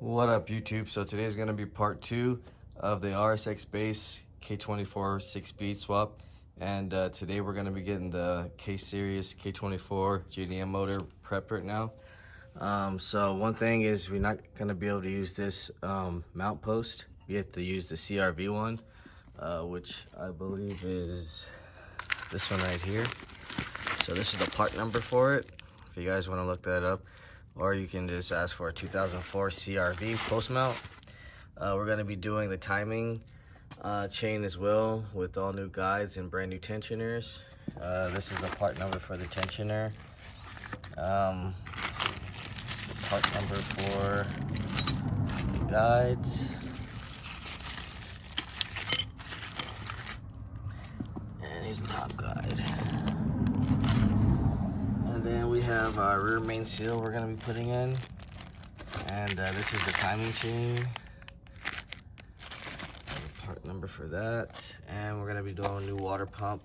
What up, YouTube? So today's going to be part 2 of the Rsx base K24 6-speed swap, and today we're going to be getting the K-Series K24 JDM motor prepped right now. So one thing is we're not going to be able to use this mount post. We have to use the CRV one, which I believe is this one right here. So this is the part number for it, if you guys want to look that up. Or you can just ask for a 2004 CRV post mount. We're going to be doing the timing chain as well with all new guides and brand new tensioners. This is the part number for the tensioner. Let's see. The part number for the guides. And here's the top guide. And then we have our rear main seal we're going to be putting in. And this is the timing chain. Part number for that. And we're going to be doing a new water pump.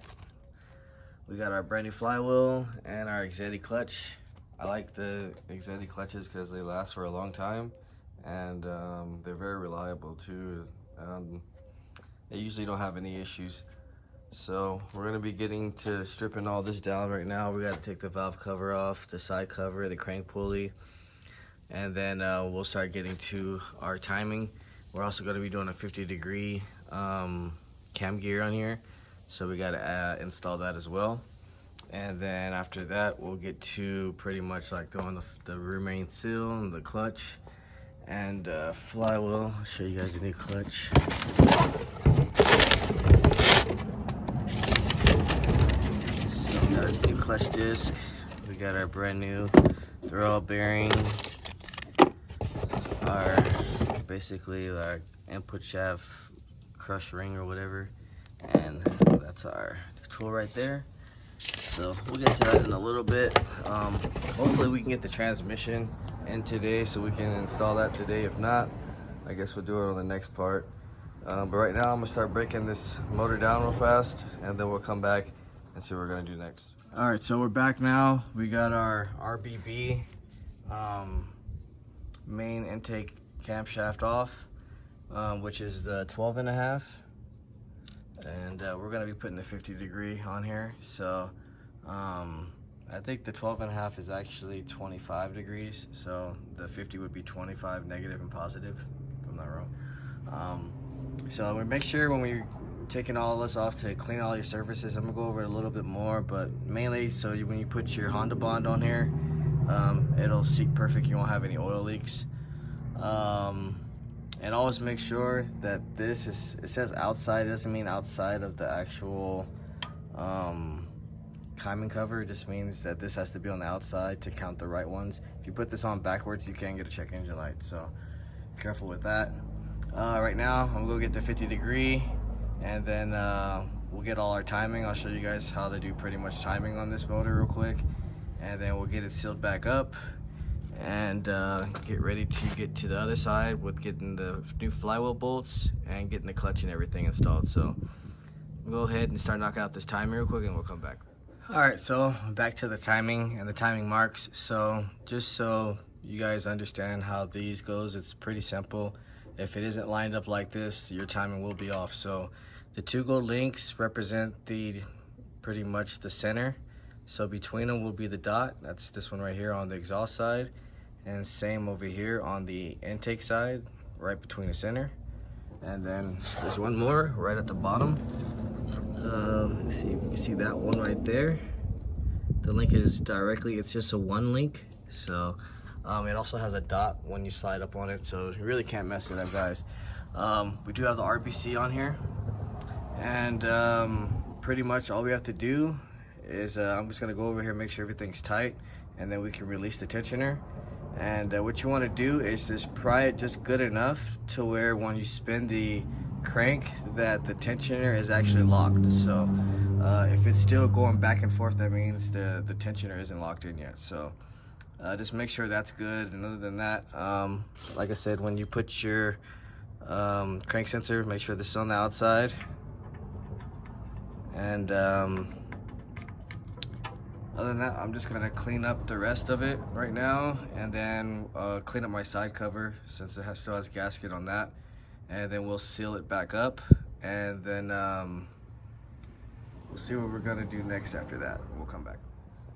We got our brand new flywheel and our exedy clutch. I like the exedy clutches because they last for a long time. And they're very reliable too. They usually don't have any issues. So we're going to be getting to stripping all this down right now. We got to take the valve cover off, the side cover, the crank pulley, and then we'll start getting to our timing. We're also going to be doing a 50-degree cam gear on here, so we got to install that as well. And then after that, we'll get to pretty much like throwing the rear main seal and the clutch and flywheel. I'll show you guys the new clutch. New clutch disc. We got our brand new throw bearing, our basically our input shaft crush ring or whatever, and that's our tool right there. So we'll get to that in a little bit. Hopefully we can get the transmission in today so we can install that today. If not, I guess we'll do it on the next part. But right now I'm gonna start breaking this motor down real fast, and then we'll come back and see what we're gonna do next. All right, so we're back now. We got our RBB main intake camshaft off, which is the 12.5, and we're gonna be putting the 50-degree on here. So I think the 12.5 is actually 25 degrees, so the 50 would be 25 negative and positive, if I'm not wrong. So we make sure when we're taking all this off to clean all your surfaces. I'm gonna go over it a little bit more, but mainly so when you put your Honda Bond on here, it'll seat perfect. You won't have any oil leaks. And always make sure that this is, it says outside, it doesn't mean outside of the actual timing cover. It just means that this has to be on the outside to count the right ones. If you put this on backwards, you can get a check engine light, so be careful with that. Right now I'm gonna go get the 50-degree, and then we'll get all our timing. I'll show you guys how to do pretty much timing on this motor real quick, and then we'll get it sealed back up and get ready to get to the other side with getting the new flywheel bolts and getting the clutch and everything installed. So we'll go ahead and start knocking out this timing real quick, and we'll come back. All right, so back to the timing and the timing marks. So just so you guys understand how these goes, it's pretty simple. If it isn't lined up like this, your timing will be off. So the two gold links represent pretty much the center. So between them will be the dot. That's this one right here on the exhaust side, and same over here on the intake side, right between the center. And then there's one more right at the bottom. Let's see if you can see that one right there. The link is directly, it's just a one link. So it also has a dot when you slide up on it, so you really can't mess it up, guys. We do have the RBC on here, and pretty much all we have to do is I'm just gonna go over here, make sure everything's tight, and then we can release the tensioner. And what you want to do is just pry it just good enough to where when you spin the crank that the tensioner is actually locked. So if it's still going back and forth, that means the tensioner isn't locked in yet. So just make sure that's good. And other than that, like I said, when you put your crank sensor, make sure this is on the outside, and Other than that, I'm just gonna clean up the rest of it right now, and then clean up my side cover since it still has gasket on that, and then we'll seal it back up, and then we'll see what we're gonna do next after that. We'll come back.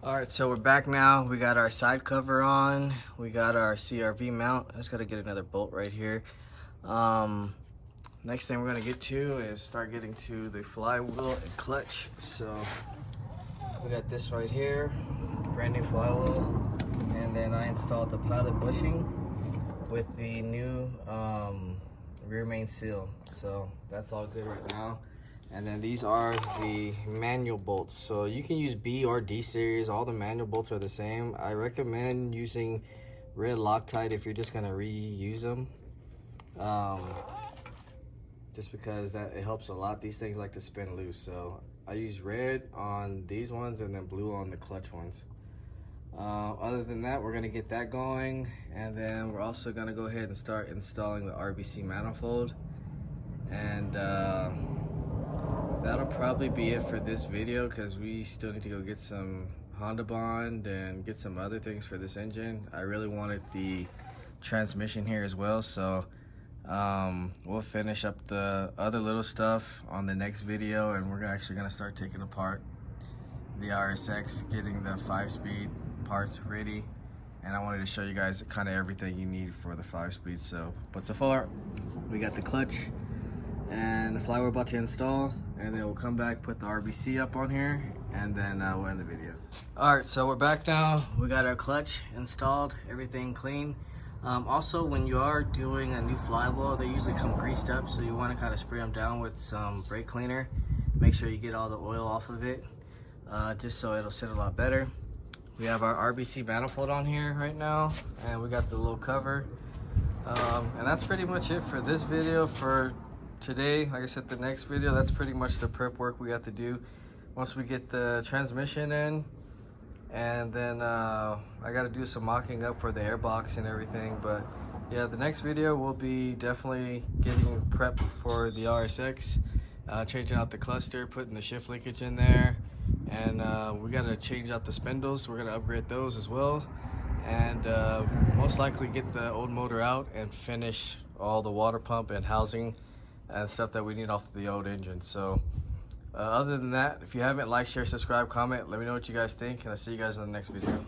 All right, so we're back now. We got our side cover on. We got our CRV mount. I just gotta get another bolt right here. Next thing we're gonna get to is start getting to the flywheel and clutch. So we got this right here, brand new flywheel, and then I installed the pilot bushing with the new rear main seal. So that's all good right now. And then these are the manual bolts. So you can use B or D series. All the manual bolts are the same. I recommend using red Loctite if you're just gonna reuse them. Just because it helps a lot. These things like to spin loose. So I use red on these ones and then blue on the clutch ones. Other than that, we're gonna get that going. And then we're also gonna go ahead and start installing the RBC manifold. And that'll probably be it for this video because we still need to go get some Honda Bond and get some other things for this engine. I really wanted the transmission here as well, so we'll finish up the other little stuff on the next video, and we're actually going to start taking apart the Rsx, getting the 5-speed parts ready. And I wanted to show you guys kind of everything you need for the 5-speed. So, but so far we got the clutch and the flywheel about to install, and then we'll come back, put the RBC up on here, and then we'll end the video. All right, so we're back now. We got our clutch installed, everything clean. Also, when you are doing a new flywheel, they usually come greased up, so you want to kind of spray them down with some brake cleaner. Make sure you get all the oil off of it, just so it'll sit a lot better. We have our RBC manifold on here right now, and we got the little cover. And that's pretty much it for this video for today. Like I said, the next video, that's pretty much the prep work we have to do once we get the transmission in. And then I got to do some mocking up for the airbox and everything. But yeah, the next video will be definitely getting prepped for the Rsx, changing out the cluster, putting the shift linkage in there, and we got to change out the spindles. We're going to upgrade those as well, and most likely get the old motor out and finish all the water pump and housing and stuff that we need off the old engine. So other than that, if you haven't, like, share, subscribe, comment, let me know what you guys think, and I'll see you guys in the next video.